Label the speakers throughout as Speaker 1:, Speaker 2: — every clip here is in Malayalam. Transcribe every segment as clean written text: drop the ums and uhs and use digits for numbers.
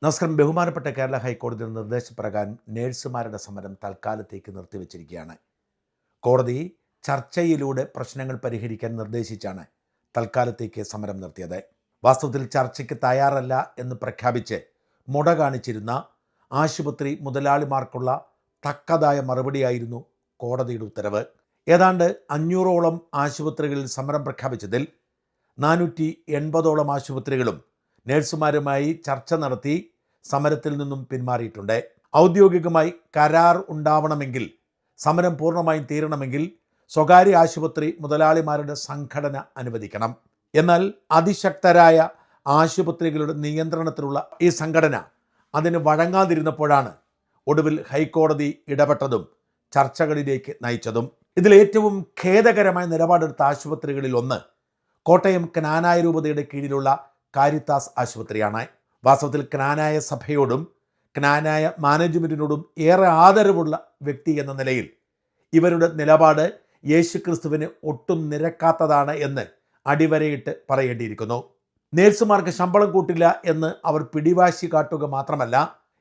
Speaker 1: നമസ്കാരം. ബഹുമാനപ്പെട്ട കേരള ഹൈക്കോടതിയുടെ നിർദ്ദേശപ്രകാരം നഴ്സുമാരുടെ സമരം തൽക്കാലത്തേക്ക് നിർത്തിവച്ചിരിക്കുകയാണ്. കോടതി ചർച്ചയിലൂടെ പ്രശ്നങ്ങൾ പരിഹരിക്കാൻ നിർദ്ദേശിച്ചാണ് തൽക്കാലത്തേക്ക് സമരം നിർത്തിയത്. വാസ്തവത്തിൽ ചർച്ചയ്ക്ക് തയ്യാറല്ല എന്ന് പ്രഖ്യാപിച്ച് മുട കാണിച്ചിരുന്ന ആശുപത്രി മുതലാളിമാർക്കുള്ള തക്കതായ മറുപടിയായിരുന്നു കോടതിയുടെ ഉത്തരവ്. ഏതാണ്ട് 500ഓളം ആശുപത്രികളിൽ സമരം പ്രഖ്യാപിച്ചതിൽ 480ഓളം ആശുപത്രികളും നഴ്സുമാരുമായി ചർച്ച നടത്തി സമരത്തിൽ നിന്നും പിന്മാറിയിട്ടുണ്ട്. ഔദ്യോഗികമായി കരാർ ഉണ്ടാവണമെങ്കിൽ, സമരം പൂർണ്ണമായും തീരണമെങ്കിൽ സ്വകാര്യ ആശുപത്രി മുതലാളിമാരുടെ സംഘടന അനുവദിക്കണം. എന്നാൽ അതിശക്തരായ ആശുപത്രികളുടെ നിയന്ത്രണത്തിലുള്ള ഈ സംഘടന അതിന് വഴങ്ങാതിരുന്നപ്പോഴാണ് ഒടുവിൽ ഹൈക്കോടതി ഇടപെട്ടതും ചർച്ചകളിലേക്ക് നയിച്ചതും. ഇതിലേറ്റവും ഖേദകരമായ നിലപാടെടുത്ത ആശുപത്രികളിൽ ഒന്ന് കോട്ടയം ക്നാനായ രൂപതയുടെ കീഴിലുള്ള കാരിത്താസ് ആശുപത്രിയാണ്. വാസ്തവത്തിൽ ക്നാനായ സഭയോടും ക്നാനായ മാനേജ്മെൻറ്റിനോടും ഏറെ ആദരവുള്ള വ്യക്തി എന്ന നിലയിൽ ഇവരുടെ നിലപാട് യേശുക്രിസ്തുവിന് ഒട്ടും നിരക്കാത്തതാണ് എന്ന് അടിവരയിട്ട് പറയേണ്ടിയിരിക്കുന്നു. നേഴ്സുമാർക്ക് ശമ്പളം കൂട്ടില്ല എന്ന് അവർ പിടിവാശി കാട്ടുക മാത്രമല്ല,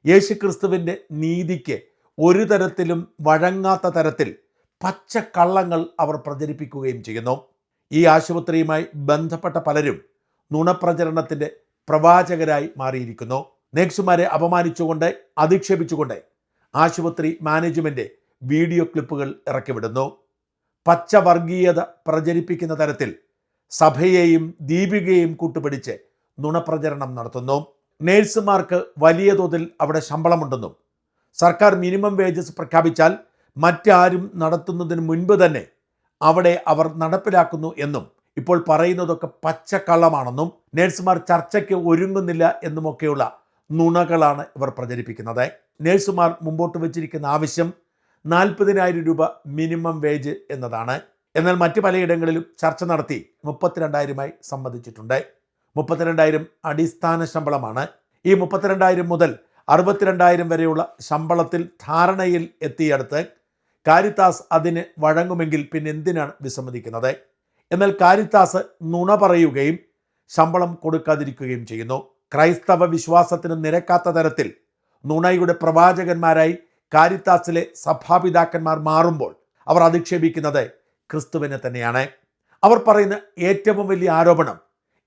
Speaker 1: യേശുക്രിസ്തുവിൻ്റെ നീതിക്ക് ഒരു തരത്തിലും വഴങ്ങാത്ത തരത്തിൽ പച്ചക്കള്ളങ്ങൾ അവർ പ്രചരിപ്പിക്കുകയും ചെയ്യുന്നു. ഈ ആശുപത്രിയുമായി ബന്ധപ്പെട്ട പലരും നുണപ്രചരണത്തിൻ്റെ പ്രവാചകരായി മാറിയിരിക്കുന്നു. നേഴ്സുമാരെ അപമാനിച്ചുകൊണ്ട്, അധിക്ഷേപിച്ചുകൊണ്ട് ആശുപത്രി മാനേജ്മെൻറ്റ് വീഡിയോ ക്ലിപ്പുകൾ ഇറക്കിവിടുന്നു. പച്ചവർഗീയത പ്രചരിപ്പിക്കുന്ന തരത്തിൽ സഭയെയും ദീപികയെയും കൂട്ടുപിടിച്ച് നുണപ്രചരണം നടത്തുന്നു. നേഴ്സുമാർക്ക് വലിയ തോതിൽ അവിടെ ശമ്പളമുണ്ടെന്നും സർക്കാർ മിനിമം വേജസ് പ്രഖ്യാപിച്ചാൽ മറ്റാരും നടത്തുന്നതിന് മുൻപ് തന്നെ അവിടെ അവർ നടപ്പിലാക്കുന്നു എന്നും ഇപ്പോൾ പറയുന്നതൊക്കെ പച്ചക്കള്ളമാണെന്നും നേഴ്സുമാർ ചർച്ചയ്ക്ക് ഒരുങ്ങുന്നില്ല എന്നുമൊക്കെയുള്ള നുണകളാണ് ഇവർ പ്രചരിപ്പിക്കുന്നത്. നേഴ്സുമാർ മുമ്പോട്ട് വച്ചിരിക്കുന്ന ആവശ്യം 40,000 രൂപ മിനിമം വേജ് എന്നതാണ്. എന്നാൽ മറ്റു പലയിടങ്ങളിലും ചർച്ച നടത്തി 32,000 സമ്മതിച്ചിട്ടുണ്ട്. 32,000 അടിസ്ഥാന ശമ്പളമാണ്. ഈ 32,000 മുതൽ 62,000 വരെയുള്ള ശമ്പളത്തിൽ ധാരണയിൽ എത്തിയടുത്ത് കാരിത്താസ് അതിന് വഴങ്ങുമെങ്കിൽ പിന്നെ എന്തിനാണ് വിസമ്മതിക്കുന്നത്? എന്നാൽ കാരിത്താസ് നുണ പറയുകയും ശമ്പളം കൊടുക്കാതിരിക്കുകയും ചെയ്യുന്നു. ക്രൈസ്തവ വിശ്വാസത്തിന് നിരക്കാത്ത തരത്തിൽ നുണയുടെ പ്രവാചകന്മാരായി കാരിത്താസിലെ സഭാപിതാക്കന്മാർ മാറുമ്പോൾ അവർ അധിക്ഷേപിക്കുന്നത് ക്രിസ്തുവിനെ തന്നെയാണ്. അവർ പറയുന്ന ഏറ്റവും വലിയ ആരോപണം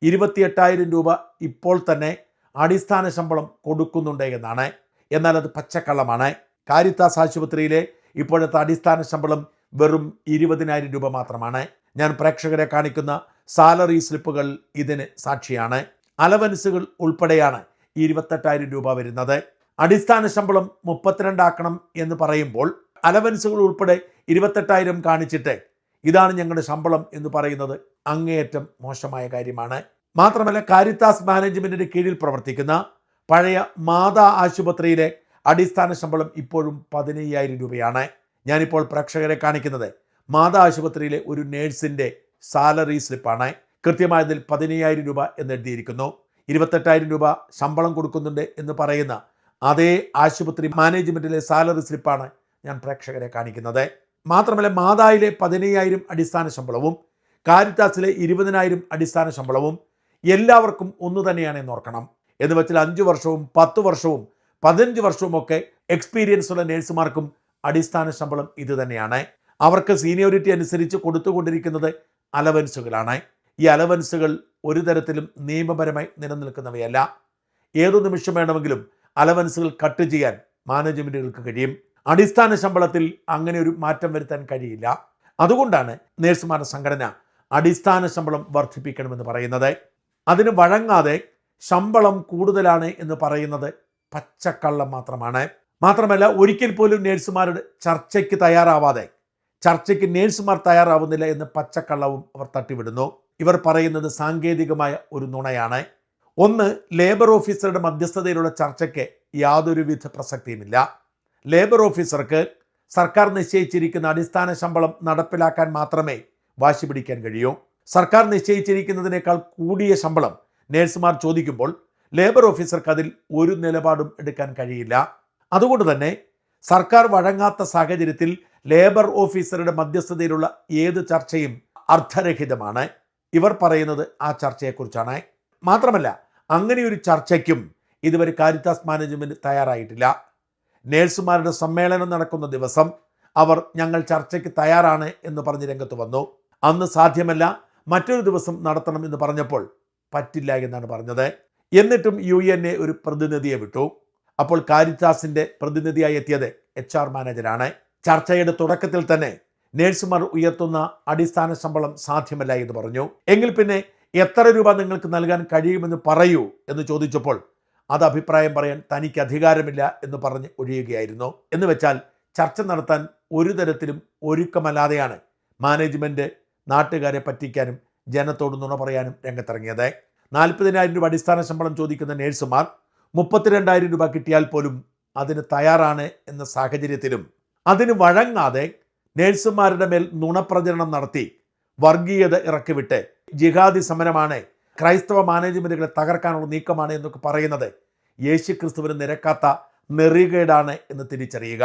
Speaker 1: 28,000 രൂപ ഇപ്പോൾ തന്നെ അടിസ്ഥാന ശമ്പളം കൊടുക്കുന്നുണ്ട് എന്നാണ്. എന്നാൽ അത് പച്ചക്കള്ളമാണ്. കാരിത്താസ് ആശുപത്രിയിലെ ഇപ്പോഴത്തെ അടിസ്ഥാന ശമ്പളം വെറും 20,000 രൂപ മാത്രമാണ്. ഞാൻ പ്രേക്ഷകരെ കാണിക്കുന്ന സാലറി സ്ലിപ്പുകൾ ഇതിന് സാക്ഷിയാണ്. അലവൻസുകൾ ഉൾപ്പെടെയാണ് 28,000 രൂപ വരുന്നത്. അടിസ്ഥാന ശമ്പളം 32 ആക്കണം എന്ന് പറയുമ്പോൾ അലവൻസുകൾ ഉൾപ്പെടെ 28,000 കാണിച്ചിട്ട് ഇതാണ് ഞങ്ങളുടെ ശമ്പളം എന്ന് പറയുന്നത് അങ്ങേയറ്റം മോശമായ കാര്യമാണ്. മാത്രമല്ല, കാരിത്താസ് മാനേജ്മെൻറ്റിൻ്റെ കീഴിൽ പ്രവർത്തിക്കുന്ന പഴയ മാതാ ആശുപത്രിയിലെ അടിസ്ഥാന ശമ്പളം ഇപ്പോഴും 15,000 രൂപയാണ്. ഞാനിപ്പോൾ പ്രേക്ഷകരെ കാണിക്കുന്നത് മാതാ ആശുപത്രിയിലെ ഒരു നേഴ്സിൻ്റെ സാലറി സ്ലിപ്പാണ്. കൃത്യമായതിൽ 15,000 രൂപ എന്നെഴുതിയിരിക്കുന്നു. 28,000 രൂപ ശമ്പളം കൊടുക്കുന്നുണ്ട് എന്ന് പറയുന്ന അതേ ആശുപത്രി മാനേജ്മെൻറ്റിലെ സാലറി സ്ലിപ്പാണ് ഞാൻ പ്രേക്ഷകരെ കാണിക്കുന്നത്. മാത്രമല്ല, മാതായിലെ 15,000 അടിസ്ഥാന ശമ്പളവും കാരിത്താസിലെ 20,000 അടിസ്ഥാന ശമ്പളവും എല്ലാവർക്കും ഒന്നു തന്നെയാണ് എന്നോർക്കണം. എന്ന് വെച്ചാൽ 5 വർഷവും 10 വർഷവും 15 വർഷവും ഒക്കെ എക്സ്പീരിയൻസ് ഉള്ള നേഴ്സുമാർക്കും അടിസ്ഥാന ശമ്പളം ഇത് തന്നെയാണ്. അവർക്ക് സീനിയോറിറ്റി അനുസരിച്ച് കൊടുത്തുകൊണ്ടിരിക്കുന്നത് അലവൻസുകളാണ്. ഈ അലവൻസുകൾ ഒരു തരത്തിലും നിയമപരമായി നിലനിൽക്കുന്നവയല്ല. ഏതു നിമിഷം വേണമെങ്കിലും അലവൻസുകൾ കട്ട് ചെയ്യാൻ മാനേജ്മെൻറ്റുകൾക്ക് കഴിയും. അടിസ്ഥാന ശമ്പളത്തിൽ അങ്ങനെ ഒരു മാറ്റം വരുത്താൻ കഴിയില്ല. അതുകൊണ്ടാണ് നേഴ്സുമാരുടെ സംഘടന അടിസ്ഥാന ശമ്പളം വർദ്ധിപ്പിക്കണമെന്ന് പറയുന്നത്. അതിന് വഴങ്ങാതെ ശമ്പളം കൂടുതലാണ് എന്ന് പറയുന്നത് പച്ചക്കള്ളം മാത്രമാണ്. മാത്രമല്ല, ഒരിക്കൽ പോലും നേഴ്സുമാരുടെ ചർച്ചയ്ക്ക് തയ്യാറാവാതെ, ചർച്ചയ്ക്ക് നേഴ്സുമാർ തയ്യാറാവുന്നില്ല എന്ന് പച്ചക്കള്ളവും അവർ തട്ടിവിടുന്നു. ഇവർ പറയുന്നത് സാങ്കേതികമായ ഒരു നുണയാണ്. ഒന്ന്, ലേബർ ഓഫീസറുടെ മധ്യസ്ഥതയിലുള്ള ചർച്ചയ്ക്ക് യാതൊരുവിധ പ്രസക്തിയുമില്ല. ലേബർ ഓഫീസർക്ക് സർക്കാർ നിശ്ചയിച്ചിരിക്കുന്ന അടിസ്ഥാന ശമ്പളം നടപ്പിലാക്കാൻ മാത്രമേ വാശി പിടിക്കാൻ കഴിയൂ. സർക്കാർ നിശ്ചയിച്ചിരിക്കുന്നതിനേക്കാൾ കൂടിയ ശമ്പളം നേഴ്സുമാർ ചോദിക്കുമ്പോൾ ലേബർ ഓഫീസർക്ക് അതിൽ ഒരു നിലപാടും എടുക്കാൻ കഴിയില്ല. അതുകൊണ്ട് തന്നെ സർക്കാർ വഴങ്ങാത്ത സാഹചര്യത്തിൽ ലേബർ ഓഫീസറുടെ മധ്യസ്ഥതയിലുള്ള ഏത് ചർച്ചയും അർത്ഥരഹിതമാണ്. ഇവർ പറയുന്നത് ആ ചർച്ചയെക്കുറിച്ചാണ്. മാത്രമല്ല, അങ്ങനെയൊരു ചർച്ചയ്ക്കും ഇതുവരെ കാരിത്താസ് മാനേജ്മെന്റ് തയ്യാറായിട്ടില്ല. നേഴ്സുമാരുടെ സമ്മേളനം നടക്കുന്ന ദിവസം അവർ ഞങ്ങൾ ചർച്ചയ്ക്ക് തയ്യാറാണ് എന്ന് പറഞ്ഞ് രംഗത്ത് വന്നു. അന്ന് സാധ്യമല്ല, മറ്റൊരു ദിവസം നടത്തണം എന്ന് പറഞ്ഞപ്പോൾ പറ്റില്ല എന്നാണ് പറഞ്ഞത്. എന്നിട്ടും UNA ഒരു പ്രതിനിധിയെ വിട്ടു. അപ്പോൾ കാരിത്താസിന്റെ പ്രതിനിധിയായി എത്തിയത് HR മാനേജരാണ്. ചർച്ചയുടെ തുടക്കത്തിൽ തന്നെ നേഴ്സുമാർ ഉയർത്തുന്ന അടിസ്ഥാന ശമ്പളം സാധ്യമല്ല എന്ന് പറഞ്ഞു. എങ്കിൽ പിന്നെ എത്ര രൂപ നിങ്ങൾക്ക് നൽകാൻ കഴിയുമെന്ന് പറയൂ എന്ന് ചോദിച്ചപ്പോൾ അത് അഭിപ്രായം പറയാൻ തനിക്ക് അധികാരമില്ല എന്ന് പറഞ്ഞ് ഒഴിയുകയായിരുന്നു. എന്ന് വെച്ചാൽ ചർച്ച നടത്താൻ ഒരു തരത്തിലും ഒരുക്കമല്ലാതെയാണ് മാനേജ്മെന്റ് നാട്ടുകാരെ പറ്റിക്കാനും ജനത്തോട് നുണ പറയാനും രംഗത്തിറങ്ങിയത്. 40,000 രൂപ അടിസ്ഥാന ശമ്പളം ചോദിക്കുന്ന നേഴ്സുമാർ 32,000 രൂപ കിട്ടിയാൽ പോലും അതിന് തയ്യാറാണ് എന്ന സാഹചര്യത്തിലും അതിന് വഴങ്ങാതെ നേഴ്സുമാരുടെ മേൽ നുണപ്രചരണം നടത്തി വർഗീയത ഇറക്കിവിട്ട് ജിഹാദി സമരമാണ്, ക്രൈസ്തവ മാനേജ്മെന്റുകളെ തകർക്കാനുള്ള നീക്കമാണ് എന്നൊക്കെ പറയുന്നത് യേശുക്രിസ്തുവിന് നിരക്കാത്ത നെറികേടാണ് എന്ന് തിരിച്ചറിയുക.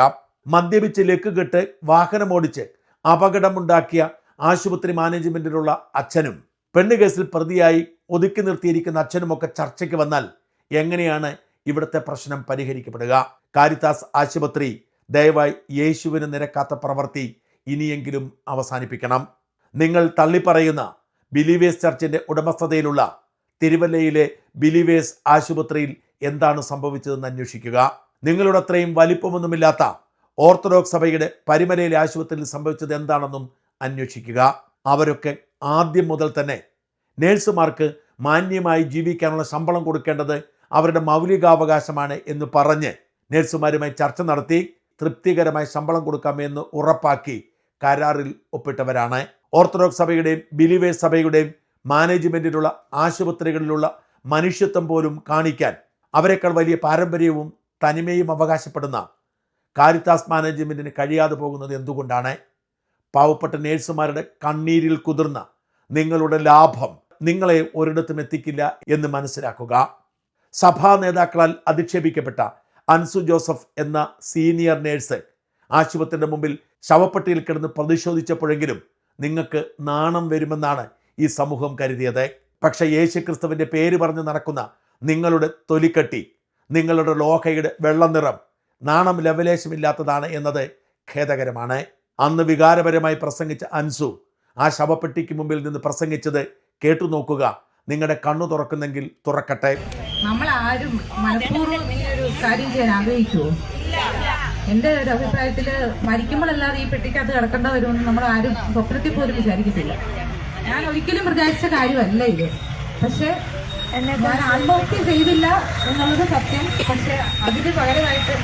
Speaker 1: മദ്യപിച്ച് ലക്കുകെട്ട് വാഹനമോടിച്ച് അപകടമുണ്ടാക്കിയ ആശുപത്രി മാനേജ്മെന്റിലുള്ള അച്ഛനും പെണ്ണ് കേസിൽ പ്രതിയായി ഒതുക്കി നിർത്തിയിരിക്കുന്ന അച്ഛനുമൊക്കെ ചർച്ചയ്ക്ക് വന്നാൽ എങ്ങനെയാണ് ഇവിടുത്തെ പ്രശ്നം പരിഹരിക്കപ്പെടുക? കാരിത്താസ് ആശുപത്രി ദയവായി യേശുവിന് നിരക്കാത്ത പ്രവൃത്തി ഇനിയെങ്കിലും അവസാനിപ്പിക്കണം. നിങ്ങൾ തള്ളിപ്പറയുന്ന ബിലീവേഴ്സ് ചർച്ചിന്റെ ഉടമസ്ഥതയിലുള്ള തിരുവല്ലയിലെ ബിലീവേഴ്സ് ആശുപത്രിയിൽ എന്താണ് സംഭവിച്ചതെന്ന് അന്വേഷിക്കുക. നിങ്ങളുടെ അത്രയും വലിപ്പമൊന്നുമില്ലാത്ത ഓർത്തഡോക്സ് സഭയുടെ പരിമലയിലെ ആശുപത്രിയിൽ സംഭവിച്ചത് എന്താണെന്നും അന്വേഷിക്കുക. അവരൊക്കെ ആദ്യം മുതൽ തന്നെ നേഴ്സുമാർക്ക് മാന്യമായി ജീവിക്കാനുള്ള ശമ്പളം കൊടുക്കേണ്ടത് അവരുടെ മൗലികാവകാശമാണ് എന്ന് പറഞ്ഞ് നേഴ്സുമാരുമായി ചർച്ച നടത്തി തൃപ്തികരമായി ശമ്പളം കൊടുക്കാമെന്ന് ഉറപ്പാക്കി കരാറിൽ ഒപ്പിട്ടവരാണ്. ഓർത്തഡോക്സ് സഭയുടെയും ബിലീവേഴ്സ് സഭയുടെയും മാനേജ്മെന്റിലുള്ള ആശുപത്രികളിലുള്ള മനുഷ്യത്വം പോലും കാണിക്കാൻ അവരെക്കാൾ വലിയ പാരമ്പര്യവും തനിമയും അവകാശപ്പെടുന്ന കാരിത്താസ് മാനേജ്മെന്റിന് കഴിയാതെ പോകുന്നത് എന്തുകൊണ്ടാണ്? പാവപ്പെട്ട നേഴ്സുമാരുടെ കണ്ണീരിൽ കുതിർന്ന നിങ്ങളുടെ ലാഭം നിങ്ങളെ ഒരിടത്തും എത്തിക്കില്ല എന്ന് മനസ്സിലാക്കുക. സഭാ നേതാക്കളാൽ അധിക്ഷേപിക്കപ്പെട്ട അൻസു ജോസഫ് എന്ന സീനിയർ നേഴ്സ് ആശുപത്രിയുടെ മുമ്പിൽ ശവപ്പെട്ടിയിൽ കിടന്ന് പ്രതിഷേധിച്ചപ്പോഴെങ്കിലും നിങ്ങൾക്ക് നാണം വരുമെന്നാണ് ഈ സമൂഹം കരുതിയത്. പക്ഷേ യേശുക്രിസ്തുവിൻ്റെ പേര് പറഞ്ഞ് നടക്കുന്ന നിങ്ങളുടെ തൊലിക്കട്ടി, നിങ്ങളുടെ ലോഹയുടെ വെള്ളനിറം നാണം ലവലേശമില്ലാത്തതാണ് എന്നത് ഖേദകരമാണ്. അന്ന് വികാരപരമായി പ്രസംഗിച്ച അൻസു ആ ശവപ്പെട്ടിക്ക് മുമ്പിൽ നിന്ന് പ്രസംഗിച്ചത് കേട്ടു നോക്കുക. നിങ്ങളുടെ കണ്ണു തുറക്കുന്നെങ്കിൽ തുറക്കട്ടെ.
Speaker 2: നമ്മൾ ആരും മനഃപൂർവ്വം ഈ ഒരു കാര്യം ചെയ്യാൻ ആഗ്രഹിക്കുമോ? എൻ്റെ ഒരു അഭിപ്രായത്തിൽ മരിക്കുമ്പോഴല്ലാതെ ഈ പെട്ടിക്കകത്ത് കിടക്കേണ്ട വരുമെന്ന് നമ്മൾ ആരും സ്വപ്നത്തിൽ പോലും വിചാരിക്കത്തില്ല. ഞാൻ ഒരിക്കലും പ്രചാരിച്ച കാര്യമല്ല ഇത്. പക്ഷേ ഞാൻ ആത്മഹത്യ ചെയ്തില്ല എന്നുള്ളത് സത്യം. പക്ഷെ അതിന് പകരമായിട്ട്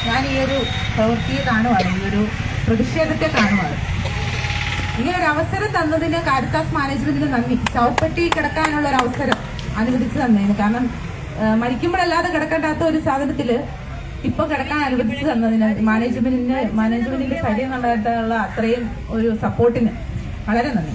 Speaker 2: ഞാൻ ഈ ഒരു പ്രവൃത്തിയെ കാണുവാണ്, ഈ ഒരു പ്രതിഷേധത്തെ കാണുവാണ്. ഈ ഒരു അവസരം തന്നതിന് കാരിത്താസ് മാനേജ്മെന്റിന് നന്ദി. ശവപ്പെട്ടി കിടക്കാനുള്ള ഒരു അവസരം അനുവദിച്ചു തന്നതിന്. കാരണം മരിക്കുമ്പോഴല്ലാതെ കിടക്കേണ്ടാത്ത ഒരു സാധനത്തില് ഇപ്പൊ കിടക്കാൻ അനുവദിച്ചു തന്നതിന് മാനേജ്മെന്റിന്റെ സൈഡിൽ നിന്നുണ്ടായിട്ടുള്ള അത്രയും ഒരു സപ്പോർട്ടിന് വളരെ നന്ദി.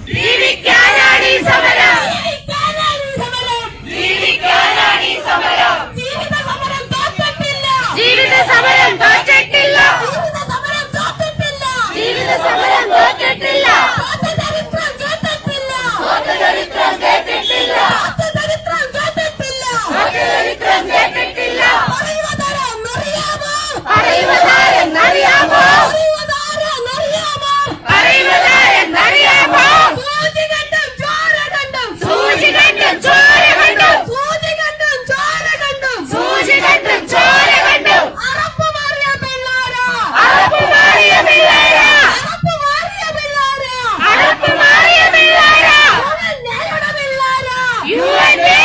Speaker 3: UNA